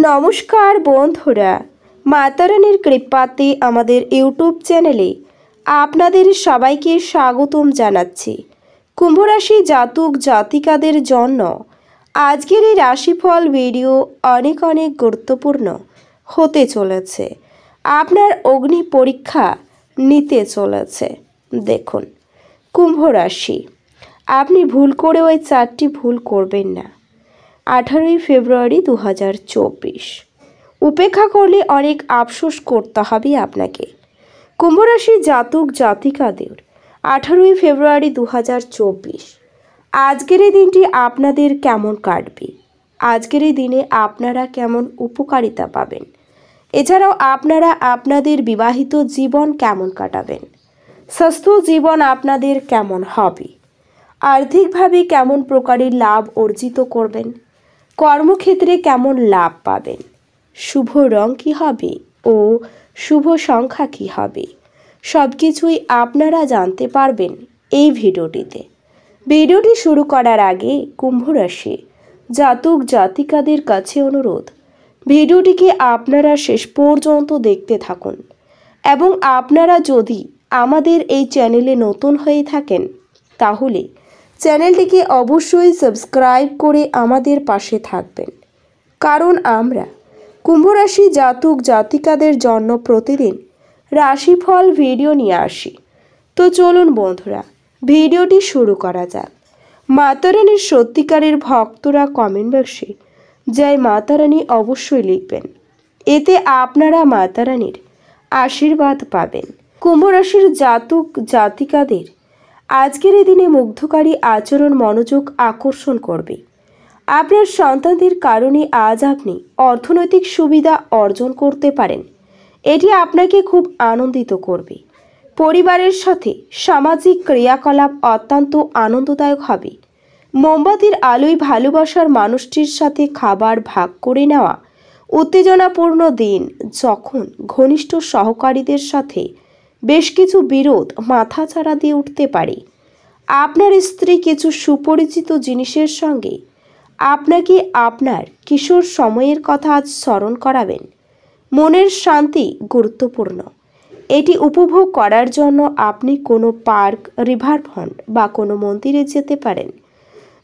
নমস্কার বন্ধুরা, মাতারানীর কৃপাতে আমাদের ইউটিউব চ্যানেলে আপনাদের সবাইকে স্বাগতম জানাচ্ছি। কুম্ভরাশি জাতক জাতিকাদের জন্য আজকের এই রাশিফল ভিডিও অনেক গুরুত্বপূর্ণ হতে চলেছে। আপনার অগ্নি পরীক্ষা নিতে চলেছে। দেখুন, কুম্ভ রাশি, আপনি ভুল করে ওই 4টি ভুল করবেন না। 18ই ফেব্রুয়ারি 2024। উপেক্ষা করলে অনেক আফসোস করতে হবে আপনাকে। কুম্ভরাশি জাতক জাতিকাদের 18ই ফেব্রুয়ারি 2024 আজকের এই দিনটি আপনাদের কেমন কাটবে, আজকের এই দিনে আপনারা কেমন উপকারিতা পাবেন, এছাড়াও আপনারা আপনাদের বিবাহিত জীবন কেমন কাটাবেন, স্বাস্থ্য জীবন আপনাদের কেমন হবে, আর্থিকভাবে কেমন প্রকারের লাভ অর্জিত করবেন, কর্মক্ষেত্রে কেমন লাভ পাবেন, শুভ রং কী হবে ও শুভ সংখ্যা কী হবে, সব কিছুই আপনারা জানতে পারবেন এই ভিডিওটিতে। ভিডিওটি শুরু করার আগে কুম্ভ রাশি জাতক জাতিকাদের কাছে অনুরোধ, ভিডিওটিকে আপনারা শেষ পর্যন্ত দেখতে থাকুন এবং আপনারা যদি আমাদের এই চ্যানেলে নতুন হয়ে থাকেন তাহলে চ্যানেলটিকে অবশ্যই সাবস্ক্রাইব করে আমাদের পাশে থাকবেন, কারণ আমরা কুম্ভরাশি জাতক জাতিকাদের জন্য প্রতিদিন রাশিফল ভিডিও নিয়ে আসি। তো চলুন বন্ধুরা, ভিডিওটি শুরু করা যাক। মাতারানীর সত্যিকারের ভক্তরা কমেন্ট বক্সে জয় মাতারানী অবশ্যই লিখবেন, এতে আপনারা মাতারানীর আশীর্বাদ পাবেন। কুম্ভরাশির জাতক জাতিকাদের আজকের এই দিনে মুগ্ধকারী আচরণ মনোযোগ আকর্ষণ করবে। আপনার সন্তানদের কারণে আজ আপনি অর্থনৈতিক সুবিধা অর্জন করতে পারেন, এটি আপনাকে খুব আনন্দিত করবে। পরিবারের সাথে সামাজিক ক্রিয়াকলাপ অত্যন্ত আনন্দদায়ক হবে। মোমবাতির আলোয় ভালোবাসার মানুষটির সাথে খাবার ভাগ করে নেওয়া উত্তেজনাপূর্ণ দিন, যখন ঘনিষ্ঠ সহকারীদের সাথে বেশ কিছু বিরোধ মাথাচাড়া দিয়ে উঠতে পারে। আপনার স্ত্রী কিছু সুপরিচিত জিনিসের সঙ্গে আপনাকে আপনার কিশোর সময়ের কথা আজ স্মরণ করাবেন। মনের শান্তি গুরুত্বপূর্ণ, এটি উপভোগ করার জন্য আপনি কোনো পার্ক, রিভারফ্রন্ট বা কোনো মন্দিরে যেতে পারেন।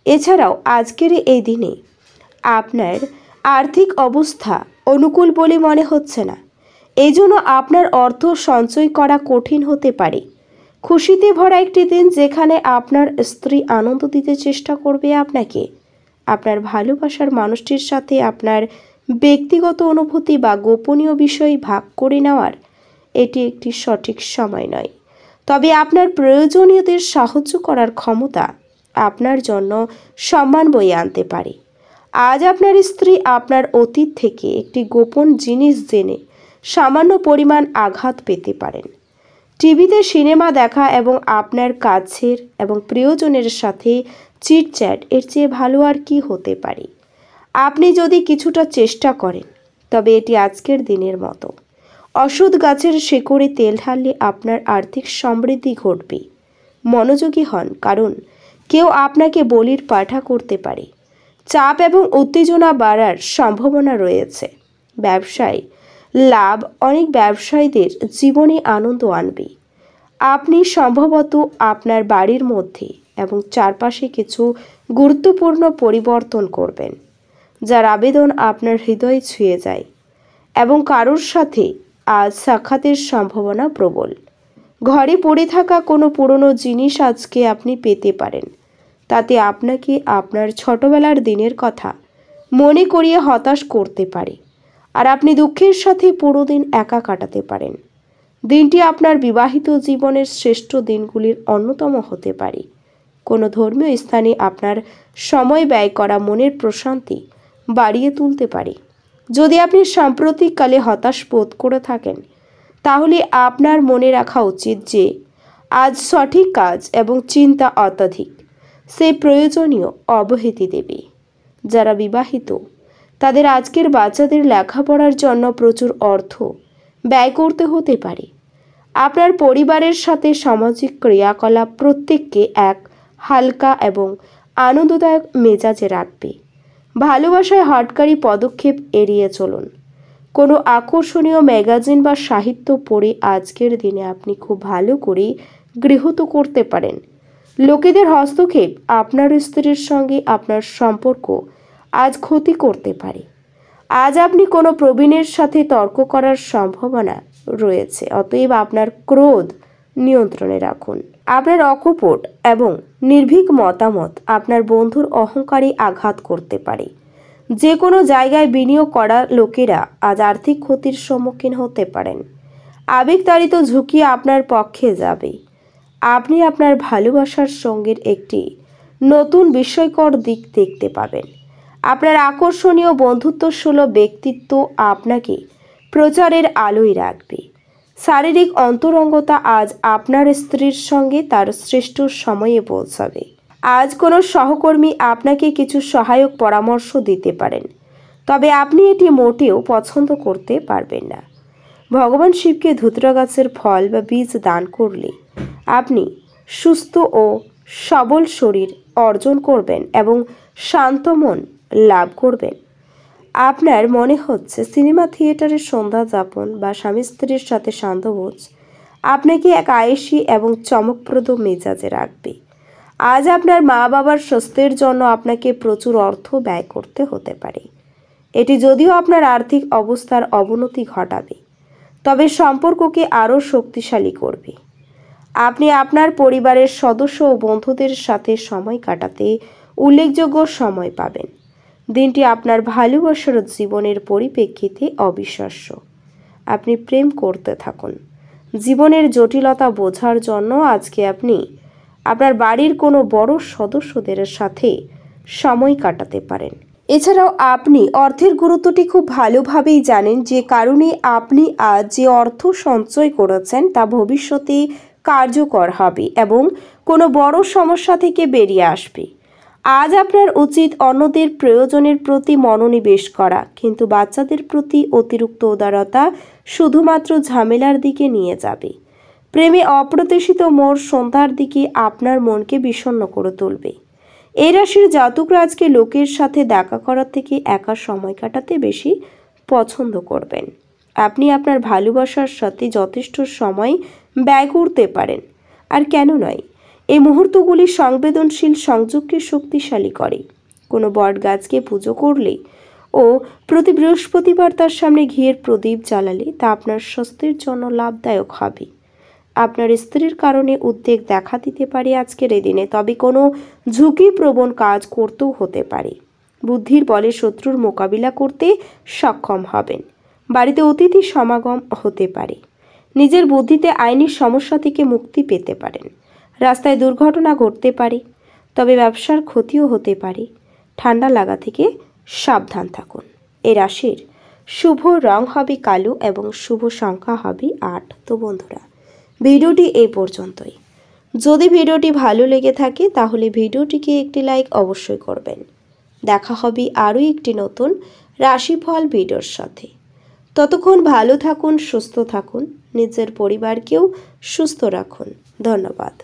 এছাড়াও আজকের এই দিনে আপনার আর্থিক অবস্থা অনুকূল বলে মনে হচ্ছে না, এই জন্য আপনার অর্থ সঞ্চয় করা কঠিন হতে পারে। খুশিতে ভরা একটি দিন, যেখানে আপনার স্ত্রী আনন্দ দিতে চেষ্টা করবে আপনাকে। আপনার ভালোবাসার মানুষটির সাথে আপনার ব্যক্তিগত অনুভূতি বা গোপনীয় বিষয় ভাগ করে নেওয়ার এটি একটি সঠিক সময় নয়, তবে আপনার প্রয়োজনীয়দের সাহায্য করার ক্ষমতা আপনার জন্য সম্মান বয়ে আনতে পারে। আজ আপনার স্ত্রী আপনার অতীত থেকে একটি গোপন জিনিস জেনে সামান্য পরিমাণ আঘাত পেতে পারেন। টিভিতে সিনেমা দেখা এবং আপনার কাছের এবং প্রিয়জনের সাথে চিটচ্যাট এর চেয়ে ভালো আর কি হতে পারে। আপনি যদি কিছুটা চেষ্টা করেন তবে এটি আজকের দিনের মতো। অশ্বত্থ গাছের শেকড়ে তেল ঢাললে আপনার আর্থিক সমৃদ্ধি ঘটবে। মনোযোগী হন, কারণ কেউ আপনাকে বলির পাঠা করতে পারে। চাপ এবং উত্তেজনা বাড়ার সম্ভাবনা রয়েছে। ব্যবসায় লাভ অনেক ব্যবসায়ীদের জীবনে আনন্দ আনবে। আপনি সম্ভবত আপনার বাড়ির মধ্যে এবং চারপাশে কিছু গুরুত্বপূর্ণ পরিবর্তন করবেন, যার আবেদন আপনার হৃদয় ছুঁয়ে যায় এবং কারোর সাথে আজ সাক্ষাতের সম্ভাবনা প্রবল। ঘরে পড়ে থাকা কোনো পুরনো জিনিস আজকে আপনি পেতে পারেন, তাতে আপনাকে আপনার ছোটবেলার দিনের কথা মনে করিয়ে হতাশ করতে পারে, আর আপনি দুঃখের সাথে পুরো দিন একা কাটাতে পারেন। দিনটি আপনার বিবাহিত জীবনের শ্রেষ্ঠ দিনগুলির অন্যতম হতে পারে। কোনো ধর্মীয় স্থানে আপনার সময় ব্যয় করা মনের প্রশান্তি বাড়িয়ে তুলতে পারে। যদি আপনি সাম্প্রতিককালে হতাশ বোধ করে থাকেন, তাহলে আপনার মনে রাখা উচিত যে আজ সঠিক কাজ এবং চিন্তা অত্যাধিক সেই প্রয়োজনীয় অবহেতি দেবে। যারা বিবাহিত তাদের আজকের বাচ্চাদের লেখাপড়ার জন্য প্রচুর অর্থ ব্যয় করতে হতে পারে। আপনার পরিবারের সাথে সামাজিক ক্রিয়াকলাপ প্রত্যেককে এক হালকা এবং আনন্দদায়ক মেজাজে রাখবে। ভালোবাসায় হঠকারী পদক্ষেপ এড়িয়ে চলুন। কোনো আকর্ষণীয় ম্যাগাজিন বা সাহিত্য পড়ে আজকের দিনে আপনি খুব ভালো করে গৃহীত করতে পারেন। লোকেদের হস্তক্ষেপ আপনার স্ত্রীর সঙ্গে আপনার সম্পর্ক আজ ক্ষতি করতে পারে। আজ আপনি কোনো প্রবীণের সাথে তর্ক করার সম্ভাবনা রয়েছে, অতএব আপনার ক্রোধ নিয়ন্ত্রণে রাখুন। আপনার অকপট এবং নির্ভীক মতামত আপনার বন্ধুর অহংকারে আঘাত করতে পারে। যে কোনো জায়গায় বিনিয়োগ করা লোকেরা আজ আর্থিক ক্ষতির সম্মুখীন হতে পারেন। আবেগতাড়িত ঝুঁকি আপনার পক্ষে যাবে। আপনি আপনার ভালোবাসার সঙ্গীর একটি নতুন বিস্ময়কর দিক দেখতে পাবেন। আপনার আকর্ষণীয় বন্ধুত্বসুলভ ব্যক্তিত্ব আপনাকে প্রচারের আলোয় রাখবে। শারীরিক অন্তরঙ্গতা আজ আপনার স্ত্রীর সঙ্গে তার শ্রেষ্ঠ সময়ে পৌঁছাবে। আজ কোনো সহকর্মী আপনাকে কিছু সহায়ক পরামর্শ দিতে পারেন, তবে আপনি এটি মোটেও পছন্দ করতে পারবেন না। ভগবান শিবকে ধুতরা গাছের ফল বা বীজ দান করলে আপনি সুস্থ ও সবল শরীর অর্জন করবেন এবং শান্ত মন লাভ করবেন। আপনার মনে হচ্ছে সিনেমা থিয়েটারের সন্ধ্যা যাপন বা স্বামী স্ত্রীর সাথে সান্ধ্যভোজ আপনাকে এক আয়েসি এবং চমকপ্রদ মেজাজে রাখবে। আজ আপনার মা বাবার স্বাস্থ্যের জন্য আপনাকে প্রচুর অর্থ ব্যয় করতে হতে পারে। এটি যদিও আপনার আর্থিক অবস্থার অবনতি ঘটাবে, তবে সম্পর্ককে আরও শক্তিশালী করবে। আপনি আপনার পরিবারের সদস্য ও বন্ধুদের সাথে সময় কাটাতে উল্লেখযোগ্য সময় পাবেন। দিনটি আপনার ভালোবাসার জীবনের পরিপ্রেক্ষিতে অবিশ্বাস্য। আপনি প্রেম করতে থাকুন। জীবনের জটিলতা বোঝার জন্য আজকে আপনি আপনার বাড়ির কোনো বড় সদস্যদের সাথে সময় কাটাতে পারেন। এছাড়াও আপনি অর্থের গুরুত্বটি খুব ভালোভাবেই জানেন, যে কারণে আপনি আজ যে অর্থ সঞ্চয় করেছেন তা ভবিষ্যতে কার্যকর হবে এবং কোনো বড় সমস্যা থেকে বেরিয়ে আসবে। আজ আপনার উচিত অন্যদের প্রয়োজনের প্রতি মনোনিবেশ করা, কিন্তু বাচ্চাদের প্রতি অতিরিক্ত উদারতা শুধুমাত্র ঝামেলার দিকে নিয়ে যাবে। প্রেমে অপ্রত্যাশিত মোড় সন্ধ্যার দিকে আপনার মনকে বিষণ্ণ করে তুলবে। এই রাশির জাতকরা আজকে লোকের সাথে দেখা করার থেকে একা সময় কাটাতে বেশি পছন্দ করবেন। আপনি আপনার ভালোবাসার সাথে যথেষ্ট সময় ব্যয় করতে পারেন, আর কেন নয়। এই মুহূর্তগুলি সংবেদনশীল সংযোগকে শক্তিশালী করে। কোনো বট গাছকে পুজো করলে ও প্রতি বৃহস্পতিবার তার সামনে ঘিয়ের প্রদীপ জ্বালালে তা আপনার স্বাস্থ্যের জন্য লাভদায়ক হবে। আপনার স্ত্রীর কারণে উদ্বেগ দেখা দিতে পারে আজকের এই দিনে, তবে কোনো ঝুঁকিপ্রবণ কাজ করতেও হতে পারে। বুদ্ধির বলে শত্রুর মোকাবিলা করতে সক্ষম হবেন। বাড়িতে অতিথি সমাগম হতে পারে। নিজের বুদ্ধিতে আইনি সমস্যা থেকে মুক্তি পেতে পারেন। রাস্তায় দুর্ঘটনা ঘটতে পারে, তবে ব্যবসার ক্ষতিও হতে পারে। ঠান্ডা লাগা থেকে সাবধান থাকুন। এ রাশির শুভ রং হবে কালো এবং শুভ সংখ্যা হবে 8। তো বন্ধুরা, ভিডিওটি এই পর্যন্তই। যদি ভিডিওটি ভালো লেগে থাকে তাহলে ভিডিওটিকে একটি লাইক অবশ্যই করবেন। দেখা হবে আরও একটি নতুন রাশিফল ভিডিওর সাথে। ততক্ষণ ভালো থাকুন, সুস্থ থাকুন, নিজের পরিবারকেও সুস্থ রাখুন। ধন্যবাদ।